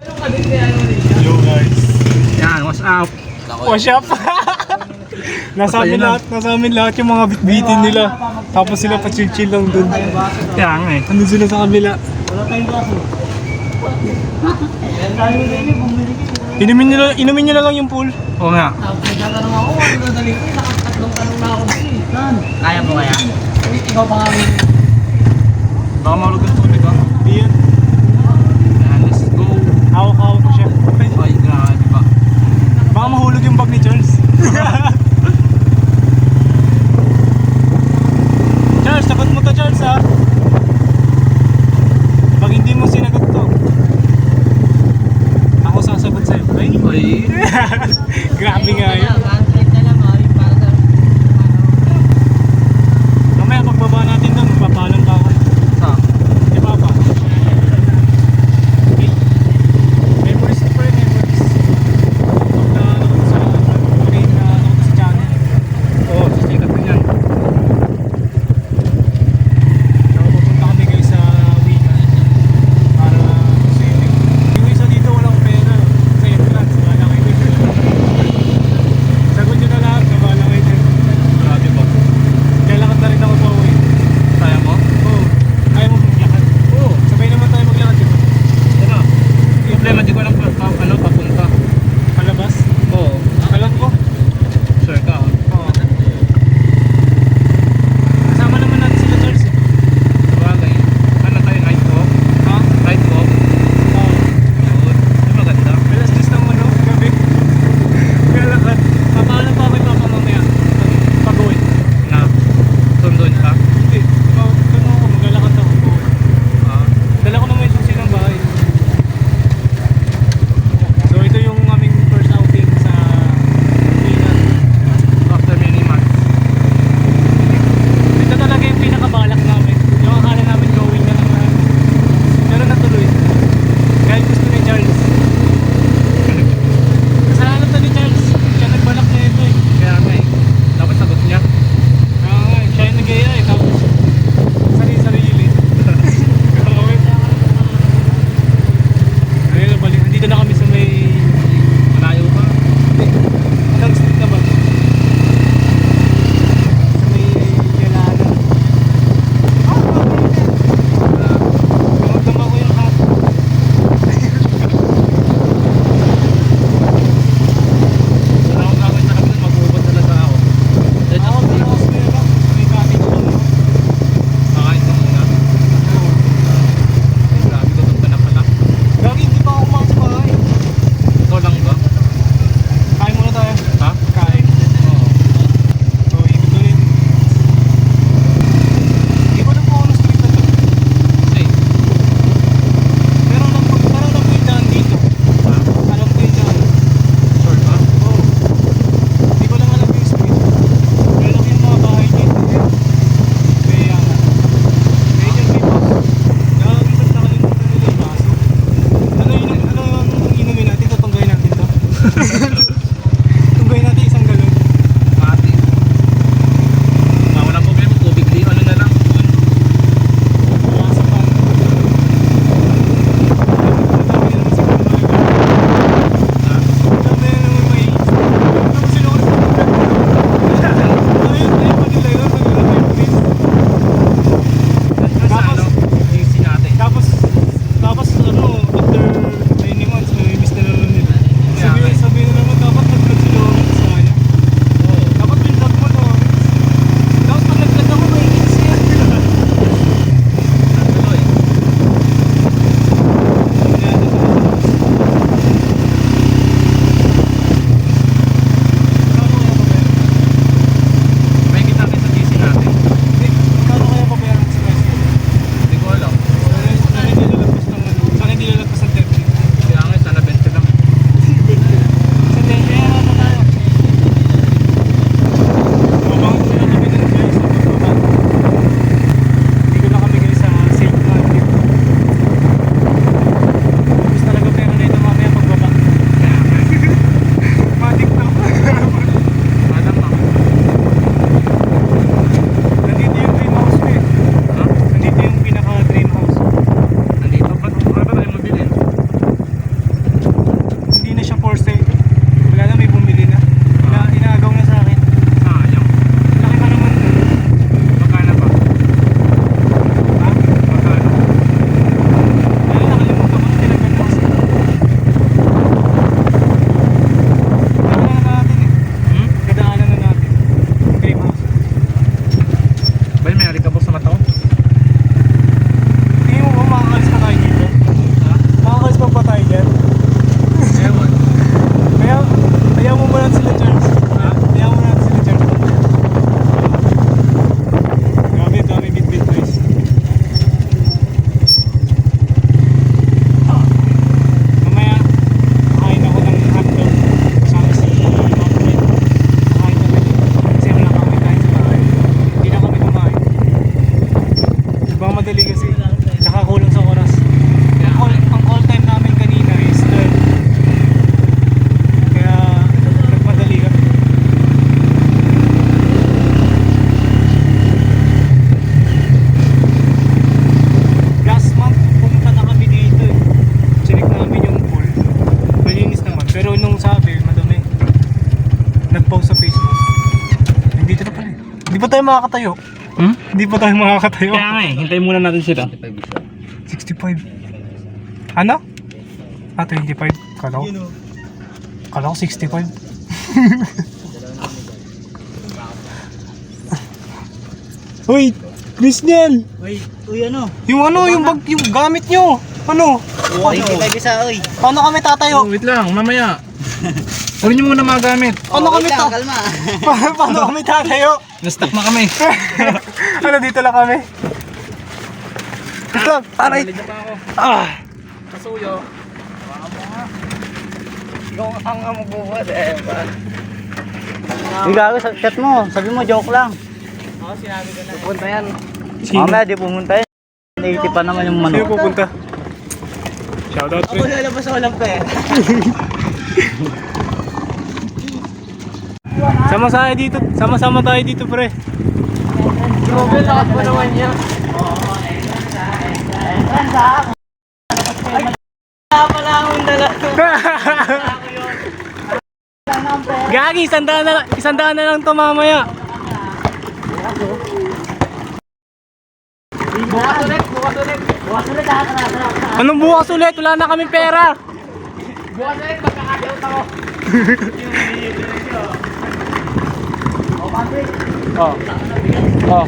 Hello guys. Yan, what's up? Wash up. nasa amin lahat yung mga bitbitin nila. Tapos sila pa chill lang dun. Kaya nga eh. Andun sila sa kabila. Inumin nyo na lang yung pool. Oo nga. Kaya mo kaya? Baka mahulog yung tubig ah. Iyan. Yan, let's go. Hawak-hawak ko siya. Ay, grabe ba? Baka mahulog yung bag ni Charles. Charles, sagot mo to Charles ha. Pag hindi mo sinagot to, ako sasagot sa'yo. Ay, Ay, grabe nga yun. Mamaya pagbaba natin doon, magpapalam pa ako. sa? Di ba pa? Memories to pre, memories. Pag na sa game na sa channel. Oo, sikat ko yan. Pupunta kami guys sa weekend para swimming. Yung isa dito walang pera sa entrance, wala kayo. tayo makakatayo. Hmm? Hindi pa tayo makakatayo. Kaya nga eh, hintayin muna natin sila. 65. Ano? 25. Kala ko 65. Uy, Christian! Uy, ano? Yung bag, yung gamit nyo. Ano? Uy, hindi tayo bisa, uy. Paano kami tatayo? Wait lang, mamaya. Kunin nyo muna mga gamit. Paano kami Wait lang, tatayo? kalma. Paano kami tatayo? Na-stuck na kami. Ano, dito lang kami. Dito lang, aray. Nalidya pa ako. Ah! Kasuyo. Ikaw ang mabubuhat eh. Yung gago, chat mo. Sabi mo, joke lang. Oo, sinabi ko na. Pupunta yan. Sino? Mamaya, di pumunta yun. 80 pa naman yung Sino manok. pupunta? Shoutout, pre. lalabas ako lang pa eh. Sama-sama tayo dito, pre. Grabe, lakas mo naman yan. Pala akong dala. Gagi, isandaan na lang to mamaya. Bukas ulit. Anong bukas ulit? Wala na kaming pera. Bukas ulit, magkakagaot ako. Oh. Oh.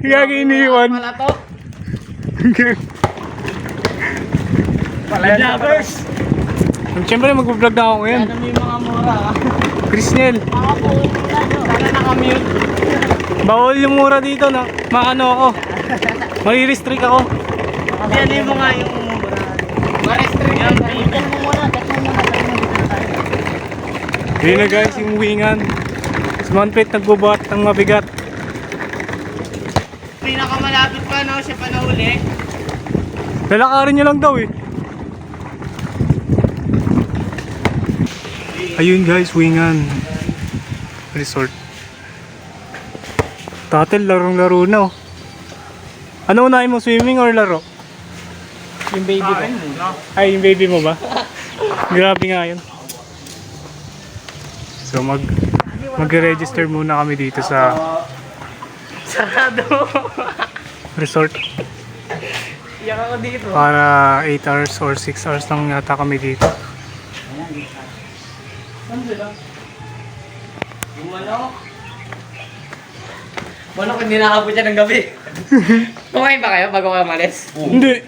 Gagi iniwan. Malato. Vloggers! Siyempre mag-vlog na ako ngayon. Ano may mga mura ah. Christian, Sana nakamute. bawal yung mura dito na maano ako. Mari-restrict ako. Yan yung mga yung mura. Ma-restrict yan. Tignan mo muna. Ayun na guys, yung wingan. Si Manfred nagbubuhat ng mabigat. Pinakamalapit pa no, siya pa nahuli. Lalakarin nyo lang daw eh. Ayun guys, wingan. Resort. Tatel, larong-laro na oh. Ano unahin mo, swimming or laro? Yung baby mo. Ay, yung baby mo ba? Grabe nga yun. So mag-register muna kami dito sa Sarado. resort. Iyak ako dito. Para 8 hours or 6 hours lang yata kami dito. Yung manok. Manok, hindi nakabot yan ng gabi. Kumain ba kayo bago kayo malis? Hindi.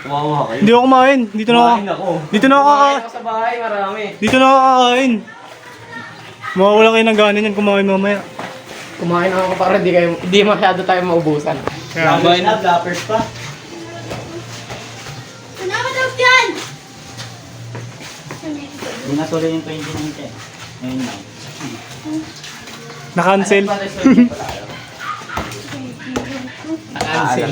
Wawa kayo. Hindi ako kumain. Dito na ako. Dito na ako Kumain kakain. ako sa bahay, marami. Dito na ako kakain. Mawawala kayo ng gana niyan kumain mamaya. Kumain ako para hindi masyado tayo maubusan. Kaya, Lappers pa. Namadap yan! Hindi na tuloy yung 2019. Ngayon lang. na-cancel. Cancel.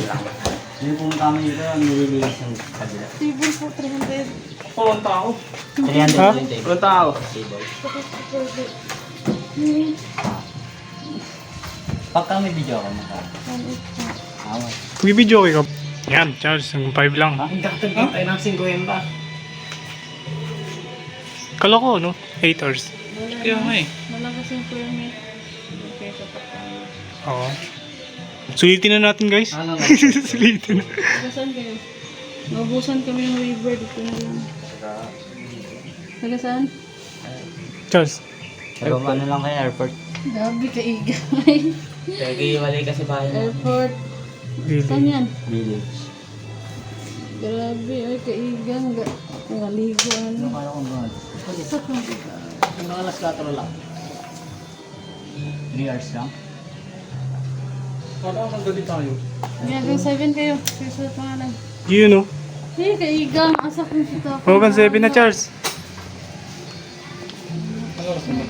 Yung pumunta kami dito, nililinis yung kabila. Table po, 300. Pumunta ako. 300 Ha? yung table. Pumunta ako. Pagka may video ako maka. Awan. Bibidyo kayo. Yan, charge. Ang 5 lang. Ang kakatagin tayo ng 50. Kala ko, no? 8 hours. Kaya nga eh. Malakas yung permit. Okay, kapag tayo. Oo. Sulitin na natin guys. Ano nga? Sulitin na. Taga-saan kayo? Naubusan kami ng waiver. Dito na lang. Taga-saan? Charles. Pero ano lang kayo, airport. Gabi ka igay. Nag-iwalay kasi bahay mo. Airport. Saan Really? yan? Village. Grabe, ay kaigan. Naligo ano. Kala ko ba? Sa kong Ano alas 4 lang? 3 hours lang? Kala ko nagdali tayo. hanggang 7 kayo. Kaya sa pangalan. Yun, no? Hey, kaigan. Asa kong kita. Hanggang 7 na, Charles.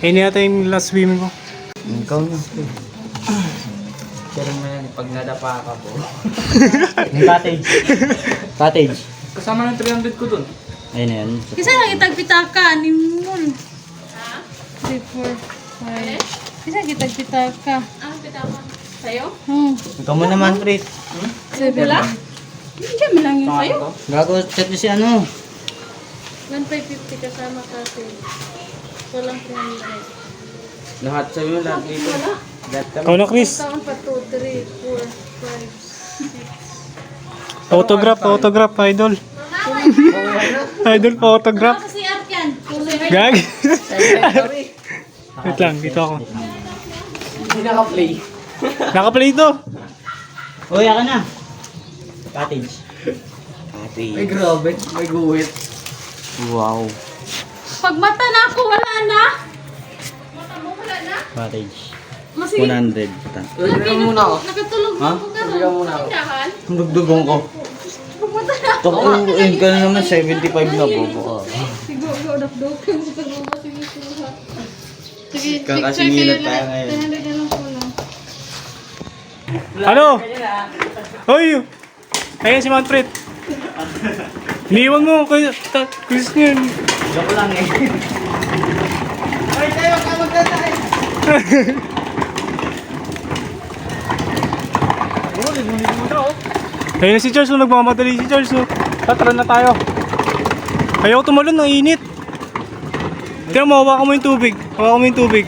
Eh, na yata yung last swimming ko. Ikaw na. Pero man, pag nadapa ka po. Yung cottage. Cottage. Kasama ng 300 ko dun. Ayun na yan. Kasi lang itagpitaka. Animol. Ha? 3, 4, 5. Kasi itagpitaka. Ang pitaka sa'yo? Ikaw mo naman, Frit. 7. Wala? Hindi mo lang yun sa'yo. Gago, chat niyo si ano. 1,550 kasama kasi. So lang 300. Lahat sa'yo, lahat dito. Lahat kami. Ikaw na, Chris. Taon pa 2, 3, 4, 5, 6. Photograph, idol. Idol, photograph. Kasi art yan. Gag. Wait lang, dito ako. Hindi naka-play. Nakaplay to. Uy, ako na. Cottage. Ay, grabe. May guhit. Wow. Pag mata na ako, wala na. Cottage. Masige. 100. Lagyan mo muna ako. Nakatulog Ha? ako ka. Lagyan mo muna ako. Ang dugdugong ko. Pag mata na. Tukuin ka na naman, 75 na po. Sigo, go, dakdok. Sige, Kakasingilad tayo ngayon. 300 na lang ko lang. Ano? Hoy! Ayan si Manfred. Iniwan mo kay Chris yun. Joke lang eh. Ay, tayo ka magtatay. Ayun na si Charles, nagmamadali si Charles. Tara na tayo. Ayaw tumalon, ang init. Kaya mo, hawakan mo yung tubig. Hawakan mo yung tubig.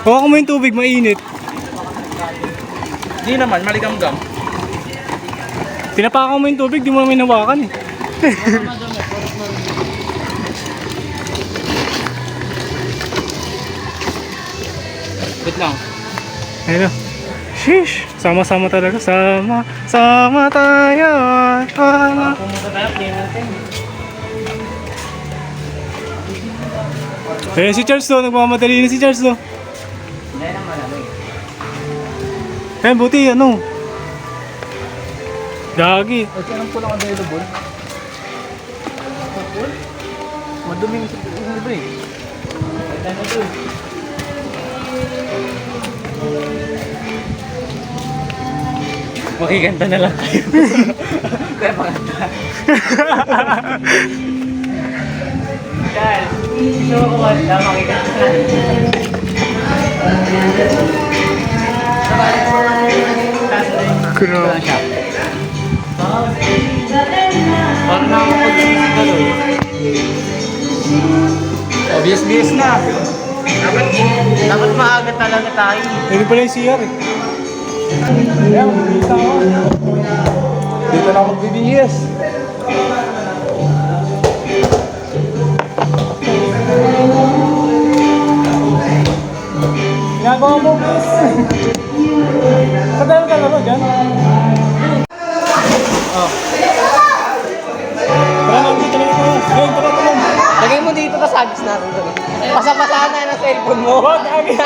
Hawakan mo yung tubig, mainit. Di naman, maligamgam. Pinapakan mo yung tubig, di mo naman hinawakan eh. Wait lang. Ayun na. Sheesh! Sama-sama talaga. Sama tayo. Wala. Pumunta tayo, play natin. Ayun si Charles to. Nagmamadali na si Charles to. Hindi naman ano eh. Ayun, buti ano. Gagi. At yan ang pulang available. Maduming sa libre. Ito na ito. Makikanta na lang kayo. Kaya pakanta. Dahil, gusto ko kumanta, makikanta na. Grabe. Paano na ako pag-musical o? Obvious na. Dapat maaga talaga tayo. Pwede pala yung CR eh. Ayan, magbibisa ako. Dito na ako magbibihis. Ginagawa mo, please. Sa tayo ka dyan? Oh. Tara na, dito na ito. Ayun, tara. Lagay mo dito, tas agis natin doon. Pasa-pasahan na ng cellphone mo. Wag, agi.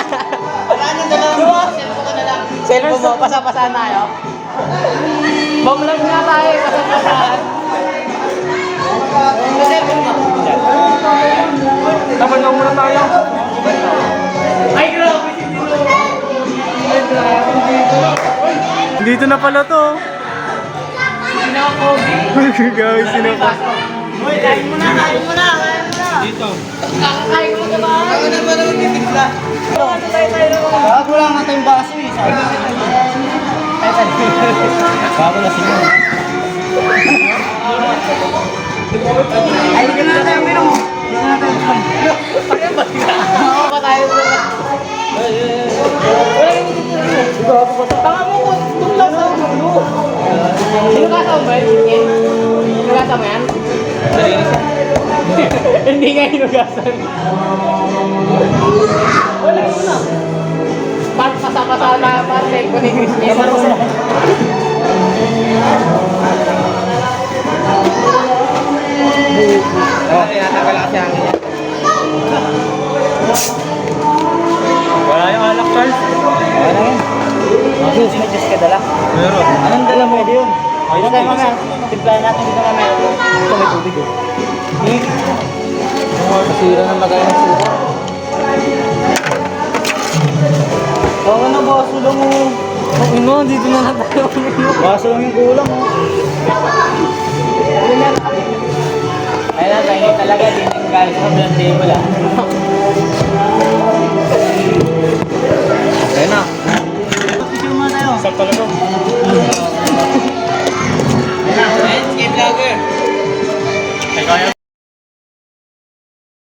Cellphone mo, pasa-pasahan tayo. Bomb lang nga tayo, pasa-pasahan. Sa cellphone mo. Dapat lang muna tayo. Ay, grabe si Dino. Ay, grabe dito. Dito na pala to. Sinakobi. Gawin sinapa. Uy, kain mo na, kain mo na, kain mo na. Dito. Kakakain mo na ba? Ako na ba naman titigla? Ano tayo na mga? Bago lang natin yung baso eh. Sabi ko bago na sila. Ay, hindi na tayo meron. Hindi na tayo meron. Ano ba sila? Ako tayo na. Tanga mo ko, tumlaw sa ulo. Hinugasa mo ba yun? Hinugasa mo yan? Hindi nga hinugasan. Wala mo na. Pasa-pasa na pa cellphone ni Chris. Tinatagal kasi ang yan. Wala yung alak, Charles. Wala na yun. Juice, may juice ka dala. Meron. Anong dala mo? Pwede yun. Dito tayo mamaya. Timplahan natin dito mamaya. Ito may tubig eh. Masira na magay ng suka. Oo na, baso lang mo. Ino, dito na lang tayo. Baso lang yung kulang oh. Ayun na, talaga din yung guys sa table ah.